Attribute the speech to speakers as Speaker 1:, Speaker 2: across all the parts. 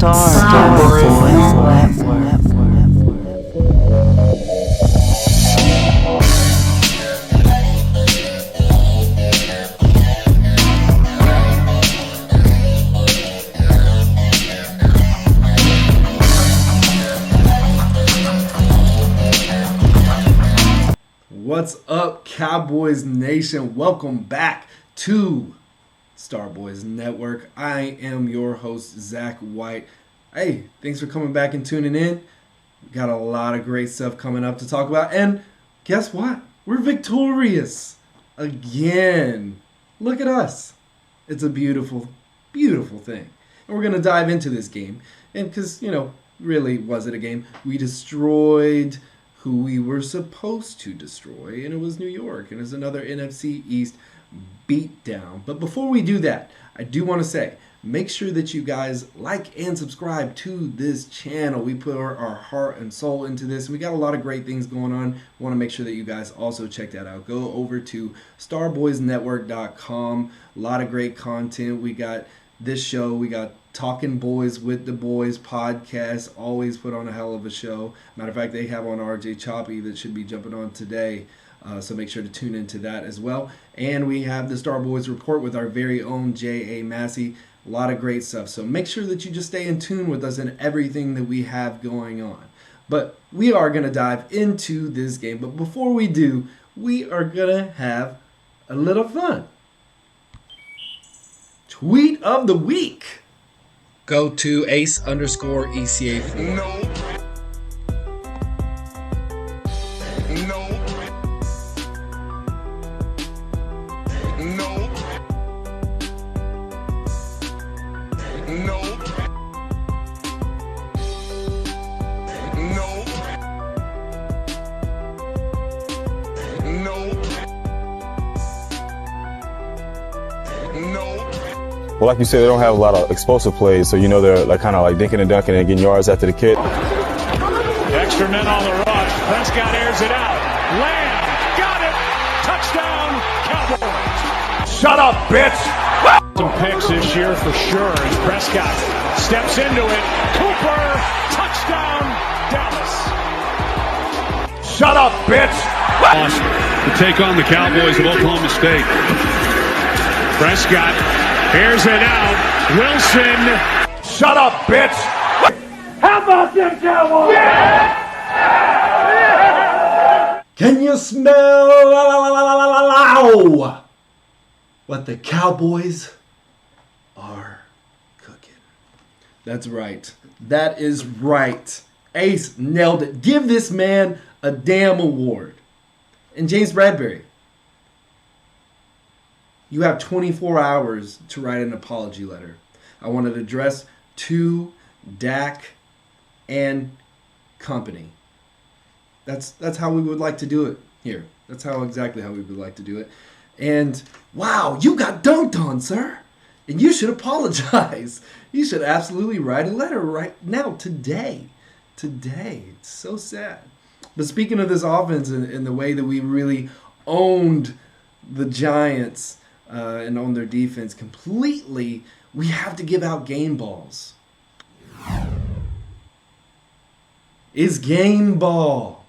Speaker 1: Star Boys Network.
Speaker 2: What's up, Cowboys Nation? Welcome back to Star Boys Network. I am your host, Zach White. Hey, thanks for coming back and tuning in. We got a lot of great stuff coming up to talk about. And guess what? We're victorious again. Look at us. It's a beautiful, beautiful thing. And we're going to dive into this game. And because, really, was it a game? We destroyed who we were supposed to destroy, and it was New York, and it's another NFC East beatdown. But before we do that, I do want to say, make sure that you guys like and subscribe to this channel. We put our heart and soul into this. We got a lot of great things going on. Want to make sure that you guys also check that out. Go over to starboysnetwork.com. A lot of great content. We got this show. We got Talking Boys with the Boys podcast. Always put on a hell of a show. Matter of fact, they have on RJ Choppy that should be jumping on today. So make sure to tune into that as well. And we have the Star Boys Report with our very own J.A. Massey. A lot of great stuff. So make sure that you just stay in tune with us and everything that we have going on. But we are going to dive into this game. But before we do, we are going to have a little fun. Tweet of the week. Go to ace_ECA4.
Speaker 3: No.
Speaker 4: Well, like you said, they don't have a lot of explosive plays, so they're kind of dinking and dunking and getting yards after the kick.
Speaker 5: Extra men on the rush. Prescott airs it out. Lamb got it. Touchdown, Cowboys.
Speaker 3: Shut up, bitch.
Speaker 5: Some picks this year for sure as Prescott steps into it. Cooper, touchdown, Dallas.
Speaker 3: Shut up, bitch.
Speaker 6: To take on the Cowboys of Oklahoma State.
Speaker 5: Prescott airs it out. Wilson.
Speaker 3: Shut up, bitch. How about them Cowboys? Yeah!
Speaker 2: Can you smell what the Cowboys are cooking? That's right. That is right. Ace nailed it. Give this man a damn award. And James Bradbury, you have 24 hours to write an apology letter. I want it addressed to Dak and company. That's how we would like to do it here. That's exactly how we would like to do it. And wow, you got dunked on, sir. And you should apologize. You should absolutely write a letter right now, today. Today. It's so sad. But speaking of this offense and the way that we really owned the Giants and owned their defense completely, we have to give out game balls. It's game ball.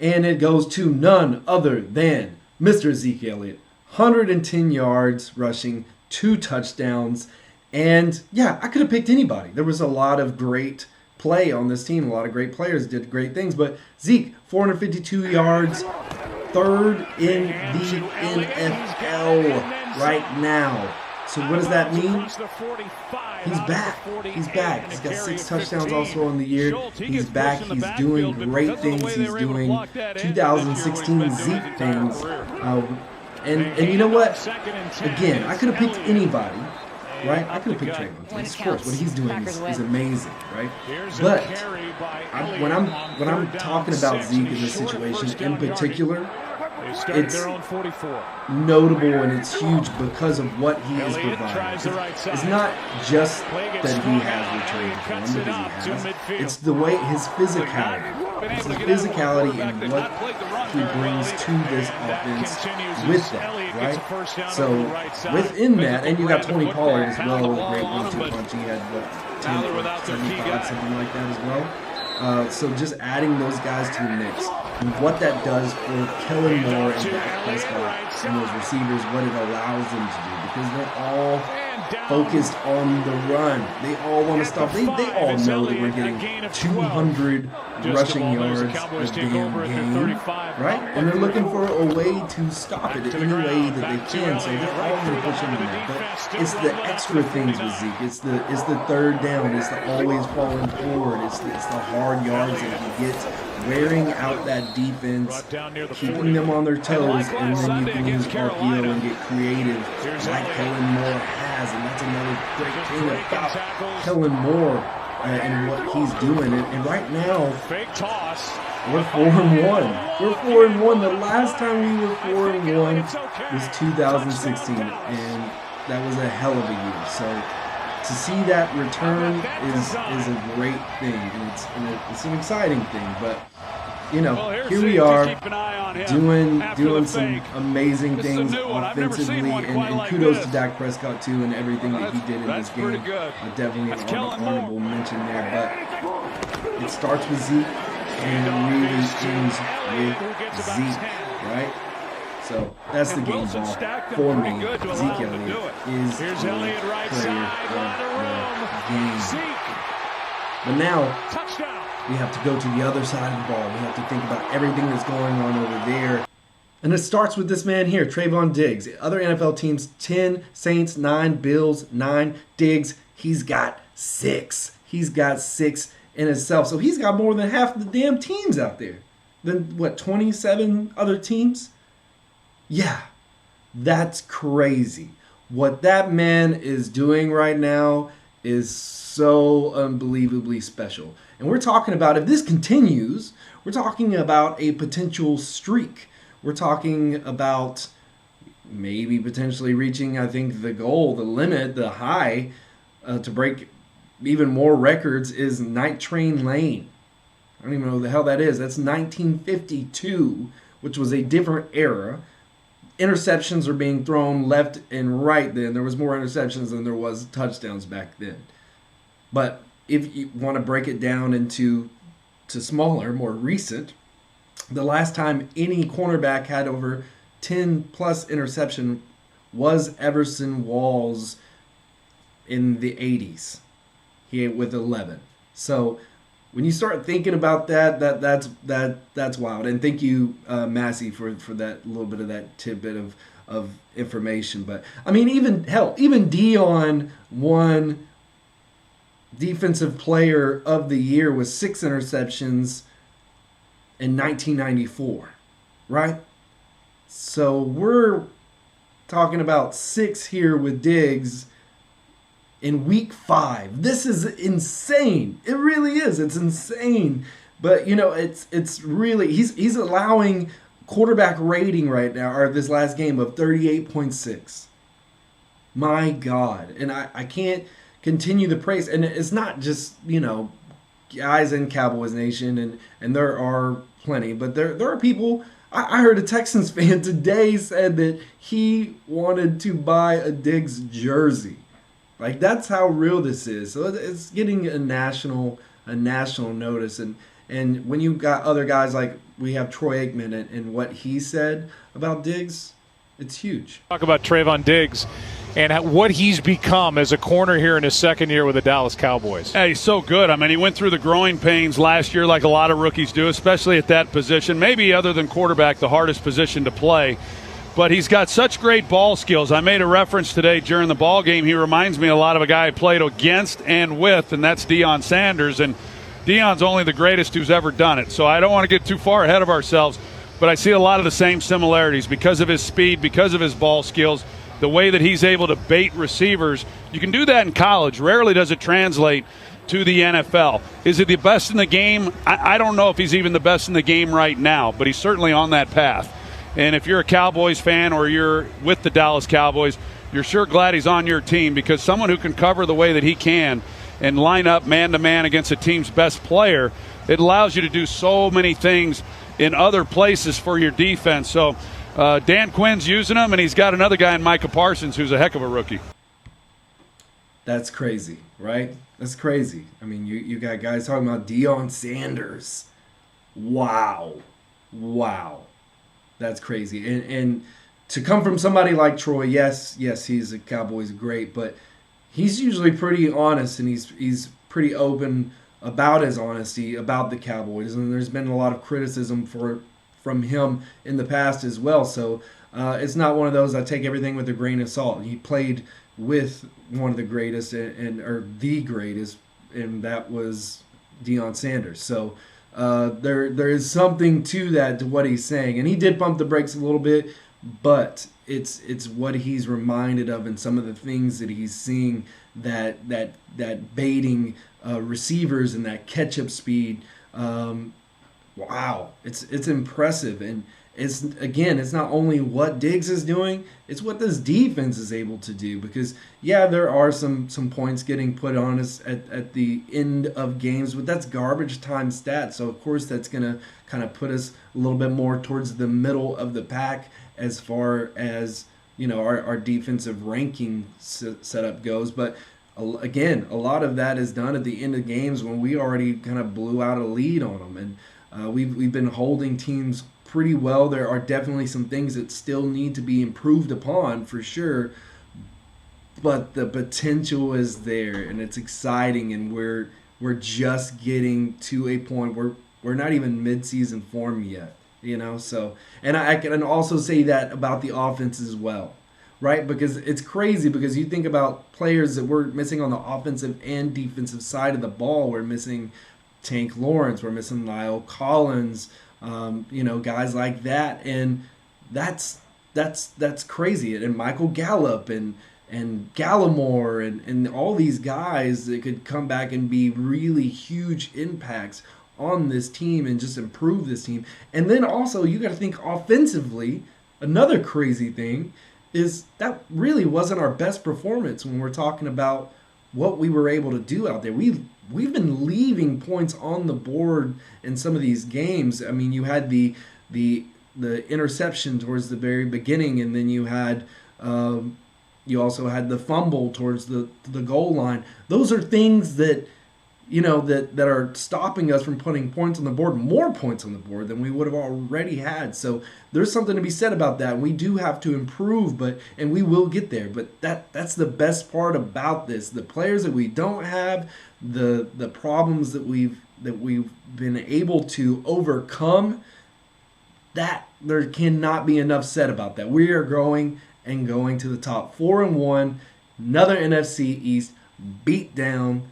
Speaker 2: And it goes to none other than Mr. Zeke Elliott. 110 yards rushing, 2 touchdowns. And yeah, I could have picked anybody. There was a lot of great play on this team. A lot of great players did great things. But Zeke, 452 yards, third in the NFL right now. So what does that mean? He's back. He's back. He's got 6 touchdowns also on the year. He's back. He's doing great things. He's doing 2016 Zeke things. And you know what? Again, I could have picked anybody. Right? I could have picked Trayvon Diggs. Of course, what he's doing is amazing, right? But when I'm talking about Zeke in this situation in particular, it's notable and it's huge because of what he is providing. It's not just that he has returning form, because he has. It's the way his physicality. It's the physicality and what he brings to this offense with that, right? So within that, and you got Tony Pollard as well, with a great 1-2 punch. He had 10 or 75, something like that as well. So just adding those guys to the mix. And what that does for Kellen Moore and Dak Prescott and those receivers, what it allows them to do, because they're all focused on the run. They all want to stop. They all know that we're getting 200 rushing yards a damn game, right? And they're looking for a way to stop it any way that they can. So they're all going to push into that. But it's the extra things with Zeke. It's the third down. It's the always falling forward. It's the hard yards that he gets, wearing out that defense, keeping them on their toes, and then you can use RPO and get creative like Kellen Moore has. And that's another great thing about Kellen Moore and what he's doing. And right now, we're 4-1. We're 4-1. The last time we were 4-1 was 2016, and that was a hell of a year. So to see that return is a great thing, and it's an exciting thing. But here we are doing some amazing things offensively, and kudos to Dak Prescott too, and everything that he did in this game. Definitely an honorable mention there. But it starts with Zeke, and it really ends with Zeke, right? So that's the game ball for me. Zeke Elliott is the player of the game. But now we have to go to the other side of the ball. We have to think about everything that's going on over there. And it starts with this man here, Trayvon Diggs. Other NFL teams, 10, Saints, 9, Bills, 9, Diggs. He's got 6. He's got 6 in himself. So he's got more than half of the damn teams out there. Then, 27 other teams? Yeah, that's crazy. What that man is doing right now is so unbelievably special. And we're talking about, if this continues, we're talking about a potential streak. We're talking about maybe potentially reaching, I think, the goal, the limit, the high to break even more records is Night Train Lane. I don't even know who the hell that is. That's 1952, which was a different era. Interceptions are being thrown left and right then. There was more interceptions than there was touchdowns back then. But if you want to break it down into smaller, more recent, the last time any cornerback had over 10-plus interception was Everson Walls in the 80s. He had with 11. So when you start thinking about that's wild. And thank you, Massey, for that little bit of that tidbit of information. But I mean, even Dion won Defensive Player of the Year with 6 interceptions in 1994, right? So we're talking about 6 here with Diggs in week 5. This is insane. It really is. It's insane. But it's really he's allowing quarterback rating right now, or this last game, of 38.6. My God. And I can't continue the praise. And it's not just, guys in Cowboys Nation, and there are plenty, but there are people. I heard a Texans fan today said that he wanted to buy a Diggs jersey. Like, that's how real this is. So it's getting a national notice. And when you got other guys like we have Troy Aikman and what he said about Diggs, it's huge.
Speaker 5: Talk about Trayvon Diggs and what he's become as a corner here in his second year with the Dallas Cowboys.
Speaker 6: Yeah, he's so good. I mean, he went through the growing pains last year like a lot of rookies do, especially at that position. Maybe other than quarterback, the hardest position to play. But he's got such great ball skills. I made a reference today during the ball game. He reminds me a lot of a guy I played against and with, and that's Deion Sanders. And Deion's only the greatest who's ever done it. So I don't want to get too far ahead of ourselves, but I see a lot of the same similarities because of his speed, because of his ball skills, the way that he's able to bait receivers. You can do that in college. Rarely does it translate to the NFL. Is he the best in the game? I don't know if he's even the best in the game right now, but he's certainly on that path. And if you're a Cowboys fan or you're with the Dallas Cowboys, you're sure glad he's on your team, because someone who can cover the way that he can and line up man-to-man against a team's best player, it allows you to do so many things in other places for your defense. So Dan Quinn's using him, and he's got another guy in Micah Parsons who's a heck of a rookie.
Speaker 2: That's crazy, right? That's crazy. I mean, you got guys talking about Deion Sanders. Wow. That's crazy. And to come from somebody like Troy, yes, he's a Cowboys great, but he's usually pretty honest, and he's pretty open about his honesty about the Cowboys. And there's been a lot of criticism from him in the past as well. So it's not one of those I take everything with a grain of salt. He played with one of the greatest or the greatest, and that was Deion Sanders. So there is something to that, to what he's saying, and he did pump the brakes a little bit, but it's what he's reminded of and some of the things that he's seeing that baiting receivers and that catch-up speed. Wow, it's impressive. And it's not only what Diggs is doing, it's what this defense is able to do, because there are some points getting put on us at the end of games, but that's garbage time stats. So of course that's going to kind of put us a little bit more towards the middle of the pack as far as our defensive ranking setup goes. But again, a lot of that is done at the end of games when we already kind of blew out a lead on them, and we've been holding teams pretty well. There are definitely some things that still need to be improved upon for sure, but the potential is there, and it's exciting, and we're just getting to a point where we're not even mid-season form yet, So, and I can also say that about the offense as well, right? Because it's crazy, because you think about players that we're missing on the offensive and defensive side of the ball. We're missing Tank Lawrence, we're missing Lyle Collins, guys like that, and that's crazy. And Michael Gallup and Gallimore and all these guys that could come back and be really huge impacts on this team and just improve this team. And then also you got to think offensively. Another crazy thing is that really wasn't our best performance when we're talking about what we were able to do out there. We've been leaving points on the board in some of these games. I mean, you had the interception towards the very beginning, and then you had you also had the fumble towards the goal line. Those are things that that are stopping us from putting points on the board, more points on the board than we would have already had. So there's something to be said about that. We do have to improve, and we will get there. But that's the best part about this. The players that we don't have, the problems that we've been able to overcome, that there cannot be enough said about that. We are growing and going to the top. 4-1, another NFC East beat down.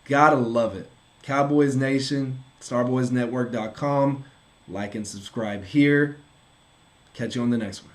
Speaker 2: Gotta love it. Cowboys Nation, StarBoysNetwork.com. Like and subscribe here. Catch you on the next one.